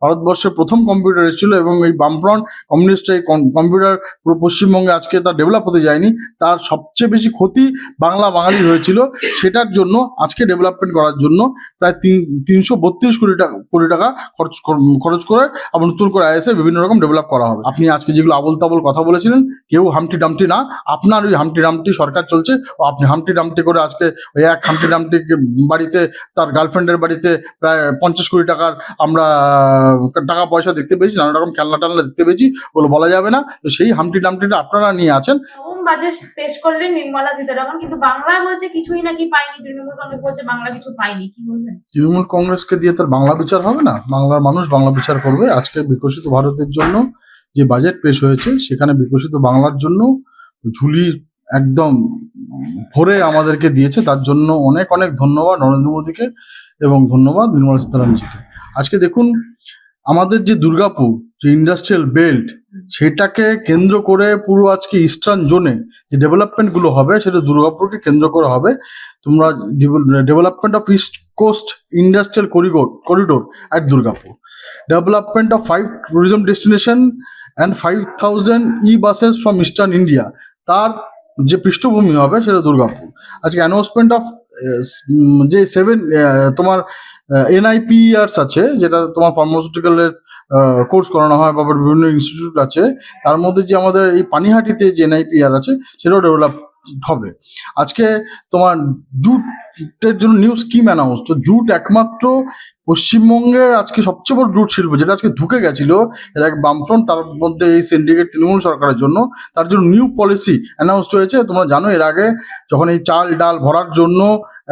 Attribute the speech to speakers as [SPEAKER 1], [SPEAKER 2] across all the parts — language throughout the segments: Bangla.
[SPEAKER 1] ভারতবর্ষে প্রথম কম্পিউটার এসেছিল এবং এই বামফ্রন্ট কমিউনিস্ট এই কম্পিউটার পুরো পশ্চিমবঙ্গে আজকে তা ডেভেলপ হতে যায়নি, তার সবচেয়ে বেশি ক্ষতি বাঙালির হয়েছিল। সেটার জন্য আজকে ডেভেলপমেন্ট করার জন্য প্রায় 332 কোটি টাকা খরচ করে আবার নতুন করে আইএসএ বিভিন্ন রকম ডেভেলপ করা হবে। আপনি আজকে যেগুলো আবল তাবল কথা বলেছিলেন, কেউ হামটি ডামটি না, আপনার ওই হামটি ডামটি সরকার চলছে, ও আপনি হামটি ডামটি করে আজকে ওই এক হামটি ডামটি বাড়িতে তার গার্লফ্রেন্ডের বাড়িতে প্রায় 50 কোটি টাকার আমরা টাকা পয়সা দেখতে পেয়েছি, নানা রকম খেলনা টালনা দেখতে পেয়েছি, ওগুলো বলা যাবে না। তো সেই হামটি ডামটিটা আপনারা নিয়ে আছেন।
[SPEAKER 2] বাজেট পেশ করলেন নির্মলা সীতারামন, কিন্তু বাংলা বলছে কিছুই নাকি পাইনি, তৃণমূল কংগ্রেস বলছে বাংলা কিছু পাইনি, কি বলবেন?
[SPEAKER 1] তৃণমূল কংগ্রেসকে দিয়ে তার বাংলা বিচার হবে না, বাংলার মানুষ বাংলা বিচার করবে। আজকে বিকশিত ভারতের জন্য যে বাজেট পেশ হয়েছে সেখানে বিকশিত বাংলার জন্য ঝুলি একদম ভরে আমাদেরকে দিয়েছে, তার জন্য অনেক অনেক ধন্যবাদ নরেন্দ্র মোদীকে এবং ধন্যবাদ নির্মলা সীতারামনজিকে। আজকে দেখুন, আমাদের যে দুর্গাপুর যে ইন্ডাস্ট্রিয়াল বেল্ট, সেটাকে কেন্দ্র করে পুরো আজকে ইস্টার্ন জোনে যে ডেভেলপমেন্টগুলো হবে সেটা দুর্গাপুরকে কেন্দ্র করে হবে। তোমরা development of East Coast industrial corridor at Durgapur, development of 5 tourism destination and 5000 buses from eastern India, তার যে পৃষ্ঠভূমি হবে সেটা দুর্গাপুর। আজকে অ্যানাউন্সমেন্ট অফ যে 7 তোমার NIPERs আছে, যেটা তোমার ফার্মাসিউটিক্যালের কোর্স করানো হয় বা বিভিন্ন ইনস্টিটিউট আছে, তার মধ্যে যে আমাদের এই পানিহাটিতে যে NIPER আছে সেটাও ডেভেলপ হবে। আজকে তোমার জুটের জন্য নিউ স্কিম অ্যানাউন্স, তো জুট একমাত্র পশ্চিমবঙ্গের আজকে সবচেয়ে বড় জুট শিল্প, যেটা আজকে ঢুকে গেছিল এর এক বামফ্রন্ট, তার মধ্যে এই সিন্ডিকেট তৃণমূল সরকারের জন্য, তার জন্য নিউ পলিসি অ্যানাউন্সড হয়েছে। তোমরা জানো এর আগে যখন এই চাল ডাল ভরার জন্য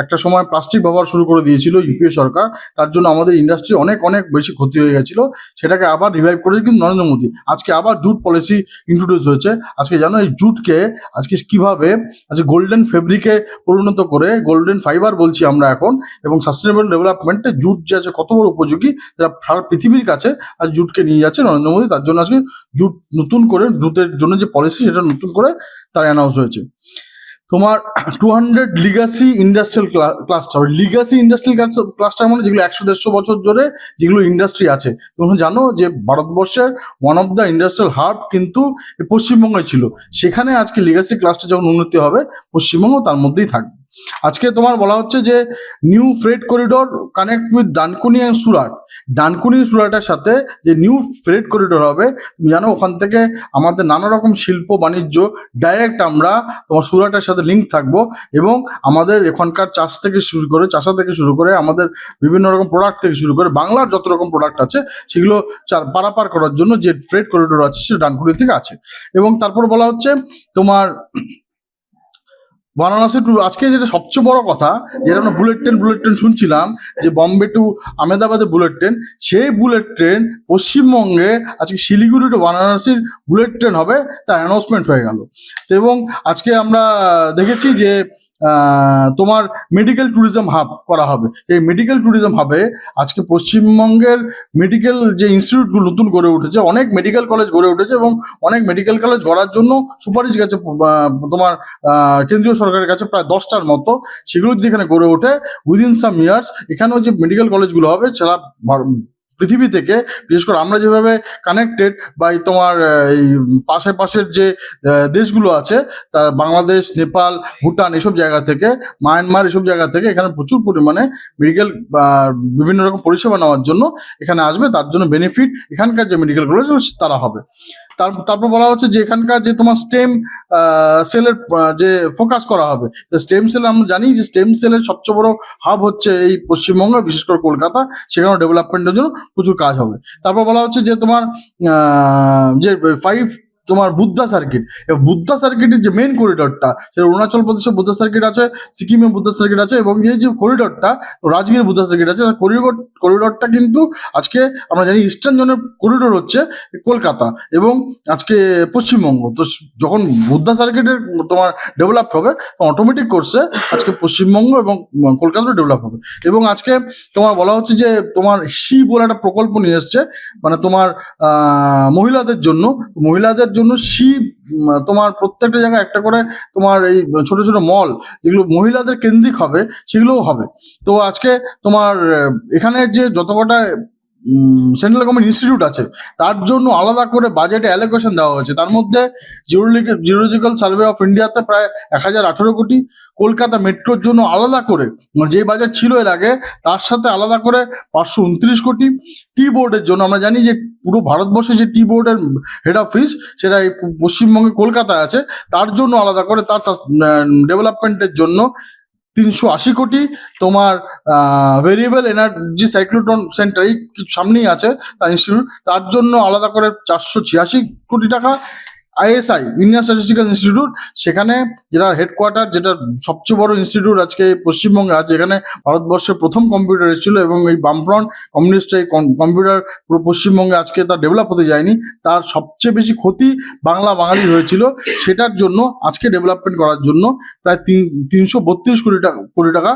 [SPEAKER 1] একটা সময় প্লাস্টিক ব্যবহার শুরু করে দিয়েছিল ইউপিএ সরকার, তার জন্য আমাদের ইন্ডাস্ট্রি অনেক অনেক বেশি ক্ষতি হয়ে গেছিল, সেটাকে আবার রিভাইভ করেছে কিন্তু নরেন্দ্র মোদী। আজকে আবার জুট পলিসি ইন্ট্রোডিউস হয়েছে। আজকে জানো এই জুটকে আজকে কিভাবে আজকে গোল্ডেন ফেব্রিকে পরিণত করে, গোল্ডেন ফাইবার বলছি আমরা এখন, এবং সাস্টেনেবল ডেভেলপমেন্টে জুট যে আছে কত বড় উপযোগী, যারা সারা পৃথিবীর কাছে আজ জুটকে নিয়ে যাচ্ছে নরেন্দ্র মোদী। তার জন্য আজকে জুট নতুন করে জুটের জন্য যে পলিসি সেটা নতুন করে তার অ্যানাউন্স হয়েছে। তোমার 200 Legacy industrial cluster, Legacy industrial cluster মানে যেগুলো 100-150 বছর ধরে যেগুলো ইন্ডাস্ট্রি আছে। তোমরা জানো যে ভারতবর্ষের one of the industrial hub কিন্তু পশ্চিমবঙ্গে ছিল, সেখানে আজকে লিগাসি ক্লাস্টার যখন উন্নতি হবে পশ্চিমবঙ্গ তার মধ্যেই থাকবে। আজকে তোমার বলা হচ্ছে যে new freight corridor connect with Dankuni and Surat, Dankuni সুরাটের সাথে যে নিউ ফ্রেট করিডোর হবে, তুমি জানো ওখান থেকে আমাদের নানা রকম শিল্প বাণিজ্য ডাইরেক্ট আমরা তোমার সুরাটের সাথে লিঙ্ক থাকবো, এবং আমাদের এখানকার চাষা থেকে শুরু করে আমাদের বিভিন্ন রকম প্রোডাক্ট থেকে শুরু করে বাংলার যত রকম প্রোডাক্ট আছে সেগুলো পারাপার করার জন্য যে ফ্রেট করিডোর আছে সেটা ডানকুনি থেকে আছে। এবং তারপর বলা হচ্ছে তোমার বারাণসী টু, আজকে যেটা সবচেয়ে বড় কথা, যেটা আমরা বুলেট ট্রেন শুনছিলাম যে বম্বে টু আহমেদাবাদের বুলেট ট্রেন, সেই বুলেট ট্রেন পশ্চিমবঙ্গে আজকে শিলিগুড়ি টু বারাণসীর বুলেট ট্রেন হবে, তার অ্যানাউন্সমেন্ট হয়ে গেল। এবং আজকে আমরা দেখেছি যে তোমার মেডিকেল ট্যুরিজম হাব করা হবে। এই মেডিকেল ট্যুরিজম হাবে আজকে পশ্চিমবঙ্গের মেডিকেল যে ইনস্টিটিউটগুলো নতুন গড়ে উঠেছে, অনেক মেডিকেল কলেজ গড়ে উঠেছে এবং অনেক মেডিকেল কলেজ গড়ার জন্য সুপারিশ গেছে তোমার কেন্দ্রীয় সরকারের কাছে প্রায় 10টার মতো, সেগুলো যদি এখানে গড়ে ওঠে উইদিন সাম ইয়ার্স, এখানেও যে মেডিকেল কলেজগুলো হবে সেটা পৃথিবী থেকে, বিশেষ করে আমরা যেভাবে কানেক্টেড বা তোমার এই পাশের যে দেশগুলো আছে, তার বাংলাদেশ, নেপাল, ভুটান এসব জায়গা থেকে, মায়ানমার এসব জায়গা থেকে এখানে প্রচুর পরিমাণে মেডিকেল বিভিন্ন রকম পরিষেবা নেওয়ার জন্য এখানে আসবে, তার জন্য বেনিফিট এখানকার যে মেডিকেল কলেজ তারা হবে। তারপর বলা হচ্ছে যে এখানকার যে তোমার স্টেম সেলের যে ফোকাস করা হবে, তো স্টেম সেল আমরা জানি যে স্টেম সেলের সবচেয়ে বড় হাব হচ্ছে এই পশ্চিমবঙ্গ, বিশেষ করে কলকাতা, সেখানেও ডেভেলপমেন্টের জন্য প্রচুর কাজ হবে। তারপর বলা হচ্ছে যে তোমার যে 5 তোমার বুদ্ধা সার্কিট, বুদ্ধা সার্কিটের যে মেন করিডোরটা, সেটা অরুণাচল প্রদেশে বুদ্ধা সার্কিট আছে, সিকিমে বুদ্ধা সার্কিট আছে, এবং এই যে করিডোরটা রাজগীর বুদ্ধা সার্কিট আছে, করিডোরটা কিন্তু আজকে আমরা জানি ইস্টার্ন জোনের করিডোর হচ্ছে কলকাতা এবং আজকে পশ্চিমবঙ্গ। তো যখন বুদ্ধা সার্কিটের তোমার ডেভেলপ হবে তো অটোমেটিক কোর্সে আজকে পশ্চিমবঙ্গ এবং কলকাতাও ডেভেলপ হবে। এবং আজকে তোমার বলা হচ্ছে যে তোমার বলে একটা প্রকল্প নিয়ে এসছে, মানে তোমার মহিলাদের জন্য তোমার প্রত্যেকটা জায়গায় একটা করে তোমার এই ছোট ছোট মল যেগুলো মহিলাদের কেন্দ্রিক হবে সেগুলোও হবে। তো আজকে তোমার এখানে যে যত কটা সেন্ট্রাল গভর্নমেন্ট ইনস্টিটিউট আছে তার জন্য আলাদা করে বাজেটে অ্যালোকেশন দেওয়া হয়েছে। তার মধ্যে জিওলজিক্যাল সার্ভে অফ ইন্ডিয়াতে প্রায় 1018 কোটি, কলকাতা মেট্রোর জন্য আলাদা করে যে বাজেট ছিল এর আগে তার সাথে আলাদা করে 529 কোটি, টি বোর্ডের জন্য আমরা জানি যে পুরো ভারতবর্ষে যে টি বোর্ডের হেড অফিস সেটা এই পশ্চিমবঙ্গে কলকাতায় আছে, তার জন্য আলাদা করে তার ডেভেলপমেন্টের জন্য 380 কোটি। তোমার ভেরিয়েবল এনার্জি সাইক্লোট্রন সেন্টার এই সামনেই আছে তার ইনস্টিটিউট, তার জন্য আলাদা করে 486 কোটি টাকা। আইএসআই ইন্ডিয়ান স্ট্যাটিস্টিক্যাল ইনস্টিটিউট, সেখানে যেটা হেডকোয়ার্টার, যেটা সবচেয়ে বড় ইনস্টিটিউট আজকে পশ্চিমবঙ্গে আছে, এখানে ভারতবর্ষের প্রথম কম্পিউটার এসেছিল এবং এই বামফ্রন্ট কমিউনিস্ট এই কম্পিউটার পুরো পশ্চিমবঙ্গে আজকে তার ডেভেলপ হতে যায়নি, তার সবচেয়ে বেশি ক্ষতি বাঙালির হয়েছিল। সেটার জন্য আজকে ডেভেলপমেন্ট করার জন্য প্রায় 332 কোটি টাকা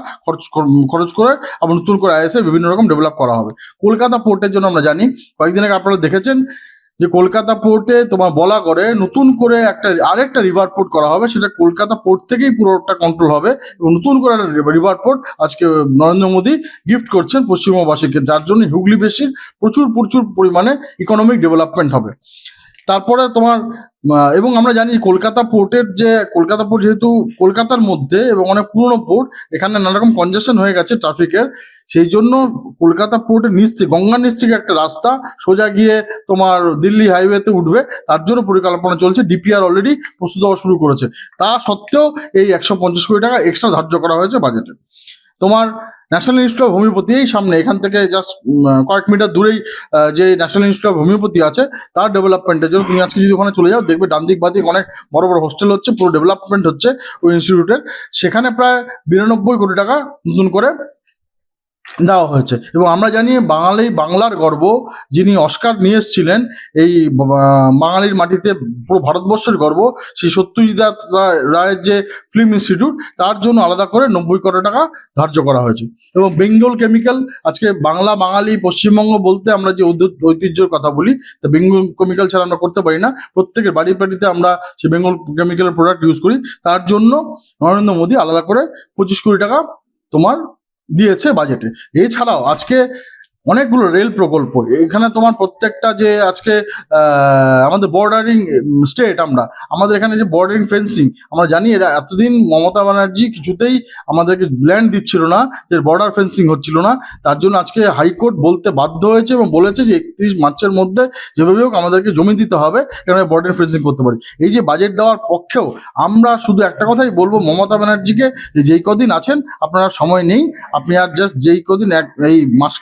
[SPEAKER 1] খরচ করে আবার নতুন করে আইএসআই বিভিন্ন রকম ডেভেলপ করা হবে। কলকাতা পোর্টের জন্য আমরা জানি কয়েকদিন আগে আপনারা দেখেছেন যে কলকাতা পোর্টে তোমার বলা করে নতুন করে আরেকটা রিভার পোর্ট করা হবে, সেটা কলকাতা পোর্ট থেকেই পুরোটা কন্ট্রোল হবে এবং নতুন করে রিভার পোর্ট আজকে নরেন্দ্র মোদী গিফট করছেন পশ্চিমবঙ্গবাসীকে, যার জন্য হুগলি বেশির প্রচুর পরিমাণে ইকোনমিক ডেভেলপমেন্ট হবে। তারপরে তোমার এবং আমরা জানি কলকাতা পোর্ট যেহেতু কলকাতার মধ্যে এবং অনেক পুরনো পোর্ট, এখানে নানা রকম কনজেশন হয়ে গেছে ট্রাফিকের, সেই জন্য কলকাতা পোর্টের নিচ থেকে গঙ্গার নিচ থেকে একটা রাস্তা সোজা গিয়ে তোমার দিল্লি হাইওয়েতে উঠবে, তার জন্য পরিকল্পনা চলছে। ডিপিআর অলরেডি প্রস্তুত হওয়া শুরু করেছে। তা সত্ত্বেও এই 150 কোটি টাকা এক্সট্রা ধার্য করা হয়েছে বাজেটে। তোমার ন্যাশনাল ইনস্টিটিউট অফ হোমিওপ্যাথি এই সামনে, এখান থেকে জাস্ট কয়েক মিটার দূরেই যে ন্যাশনাল ইনস্টিটিউট অফ হোমিওপ্যাথি আছে তার ডেভেলপমেন্টের জন্য তুমি আজকে যদি ওখানে চলে যাও দেখবে ডান দিক বাদিক অনেক বড় বড় হোস্টেল হচ্ছে, পুরো ডেভেলপমেন্ট হচ্ছে ওই ইনস্টিটিউটের। সেখানে প্রায় 92 কোটি টাকা নতুন করে দেওয়া হয়েছে। এবং আমরা জানি বাংলার গর্ব, যিনি অস্কার নিয়ে এসেছিলেন এই বাঙালির মাটিতে, পুরো ভারতবর্ষের গর্ব, সেই সত্যজিৎ রায়ের যে ফিল্ম ইনস্টিটিউট, তার জন্য আলাদা করে 90 কোটি টাকা ধার্য করা হয়েছে। এবং বেঙ্গল কেমিক্যাল, আজকে বাঙালি পশ্চিমবঙ্গ বলতে আমরা যে ঐতিহ্যের কথা বলি, তা বেঙ্গল কেমিক্যাল ছাড়া আমরা করতে পারি না। প্রত্যেকের বাড়িতে আমরা সেই বেঙ্গল কেমিক্যালের প্রোডাক্ট ইউজ করি, তার জন্য নরেন্দ্র মোদী আলাদা করে 25 কোটি টাকা তোমার দিয়েছে বাজেটে। এছাড়াও আজকে অনেকগুলো রেল প্রকল্প, এখানে তোমার প্রত্যেকটা যে আজকে আমাদের বর্ডারিং স্টেট, আমাদের এখানে যে বর্ডারিং ফেন্সিং, আমরা জানি এরা এতদিন মমতা ব্যানার্জি কিছুতেই আমাদেরকে ল্যান্ড দিচ্ছিল না, যে বর্ডার ফেন্সিং হচ্ছিল না, তার জন্য আজকে হাইকোর্ট বলতে বাধ্য হয়েছে এবং বলেছে যে 31 মার্চের মধ্যে যেভাবে হোক আমাদেরকে জমি দিতে হবে, এখানে বর্ডার ফেন্সিং করতে পারি। এই যে বাজেট দেওয়ার পক্ষেও আমরা শুধু একটা কথাই বলবো মমতা ব্যানার্জিকে, যে যেই কদিন আছেন আপনারা সময় নেই, আপনি আর জাস্ট যেই কদিন এই মাস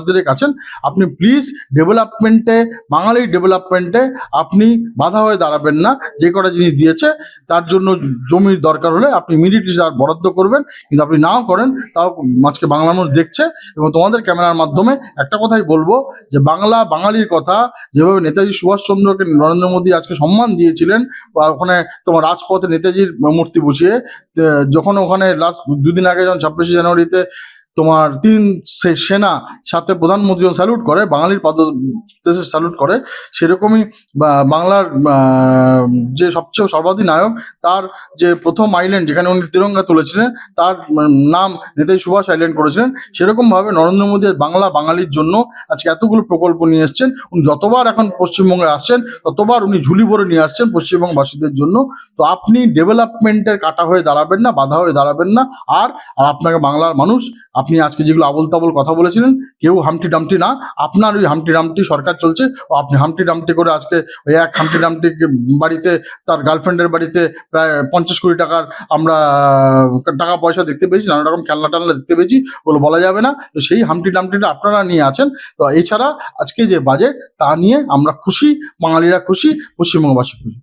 [SPEAKER 1] দেড়েক আছেন, আপনি প্লিজ ডেভেলপমেন্টে, বাঙালির ডেভেলপমেন্টে আপনি বাধা হয়ে দাঁড়াবেন না। যে কটা জিনিস দিয়েছে তার জন্য জমির দরকার হলে আপনি ইমিডিয়েটলি তার বরাদ্দ করবেন, কিন্তু আপনি নাও করেন তাও আজকে বাংলা মানুষ দেখছে। এবং তোমাদের ক্যামেরার মাধ্যমে একটা কথাই বলবো যে বাঙালির কথা, যেভাবে নেতাজি সুভাষচন্দ্রকে নরেন্দ্র মোদী আজকে সম্মান দিয়েছিলেন, বা ওখানে তোমার রাজপথে নেতাজির মূর্তি বসিয়ে, যখন ওখানে লাস্ট 2 দিন আগে যখন 26শে জানুয়ারিতে তোমার 3 সেনা সাথে প্রধানমন্ত্রী স্যালুট করে, বাঙালির দেশে স্যালুট করে, সেরকমই বাংলার যে সবচেয়ে সর্বাধিনায়ক, তার যে প্রথম আইল্যান্ড যেখানে উনি তিরঙ্গা তুলেছিলেন, তার নাম নেতাজি সুভাষ আইল্যান্ড করেছিলেন। সেরকমভাবে নরেন্দ্র মোদী বাঙালির জন্য আজকে এতগুলো প্রকল্প নিয়ে এসছেন। উনি যতবার এখন পশ্চিমবঙ্গে আসছেন ততবার উনি ঝুলি ভরে নিয়ে আসছেন পশ্চিমবঙ্গবাসীদের জন্য। তো আপনি ডেভেলপমেন্টের কাটা হয়ে দাঁড়াবেন না, বাধা হয়ে দাঁড়াবেন না। আর আপনাকে বাংলার মানুষ, আপনি আজকে যেগুলো আবল তাবল কথা বলেছিলেন, কেউ হামটি ডামটি না, আপনার ওই হামটি ডামটি সরকার চলছে, ও আপনি হামটি ডামটি করে আজকে ওই এক হামটি ডামটি বাড়িতে, তার গার্লফ্রেন্ডের বাড়িতে প্রায় 50 কোটি টাকার আমরা টাকা পয়সা দেখতে পেয়েছি, নানা রকম খেলনা টালনা দেখতে পেয়েছি, ওগুলো বলা যাবে না। তো সেই হামটি ডামটিটা আপনারা নিয়ে আছেন। তো এছাড়া আজকে যে বাজেট তা নিয়ে আমরা খুশি, বাঙালিরা খুশি, পশ্চিমবঙ্গবাসী খুশি।